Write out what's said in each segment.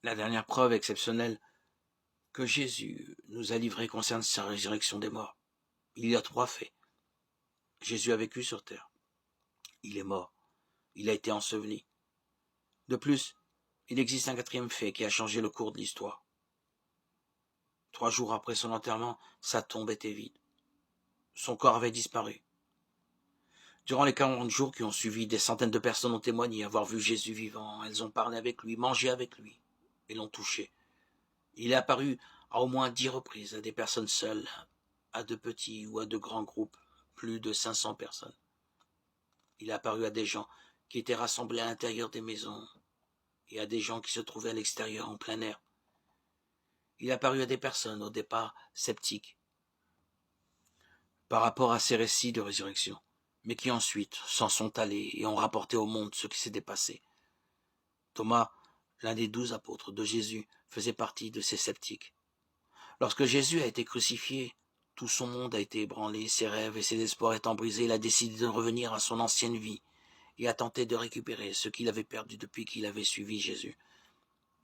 La dernière preuve exceptionnelle que Jésus nous a livrée concerne sa résurrection des morts. Il y a 3 faits. Jésus a vécu sur terre. Il est mort. Il a été enseveli. De plus, il existe un 4e fait qui a changé le cours de l'histoire. 3 jours après son enterrement, sa tombe était vide. Son corps avait disparu. Durant les 40 jours qui ont suivi, des centaines de personnes ont témoigné avoir vu Jésus vivant. Elles ont parlé avec lui, mangé avec lui et l'ont touché. Il est apparu à au moins 10 reprises à des personnes seules, à de petits ou à de grands groupes, plus de 500 personnes. Il est apparu à des gens qui étaient rassemblés à l'intérieur des maisons et à des gens qui se trouvaient à l'extérieur en plein air. Il est apparu à des personnes au départ sceptiques par rapport à ces récits de résurrection, mais qui ensuite s'en sont allés et ont rapporté au monde ce qui s'était passé. Thomas, l'un des 12 apôtres de Jésus, faisait partie de ces sceptiques. Lorsque Jésus a été crucifié, tout son monde a été ébranlé, ses rêves et ses espoirs étant brisés, il a décidé de revenir à son ancienne vie et a tenté de récupérer ce qu'il avait perdu depuis qu'il avait suivi Jésus.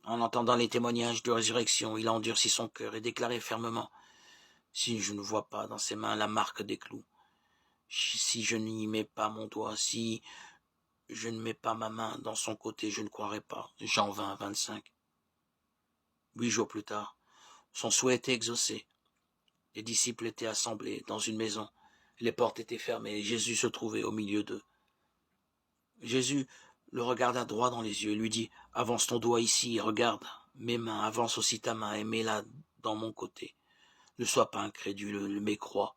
En entendant les témoignages de résurrection, il a endurci son cœur et déclaré fermement : « Si je ne vois pas dans ses mains la marque des clous, si je n'y mets pas mon doigt, si je ne mets pas ma main dans son côté, je ne croirai pas. » Jean 20, 25. 8 jours plus tard, son souhait était exaucé. Les disciples étaient assemblés dans une maison. Les portes étaient fermées et Jésus se trouvait au milieu d'eux. Jésus le regarda droit dans les yeux et lui dit : « Avance ton doigt ici et regarde mes mains, avance aussi ta main et mets-la dans mon côté. Ne sois pas incrédule, mais crois. »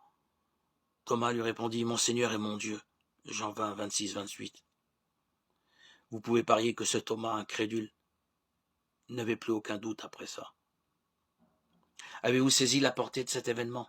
Thomas lui répondit : « Mon Seigneur et mon Dieu. » Jean 20, 26, 28. Vous pouvez parier que ce Thomas incrédule n'avait plus aucun doute après ça. Avez-vous saisi la portée de cet événement ?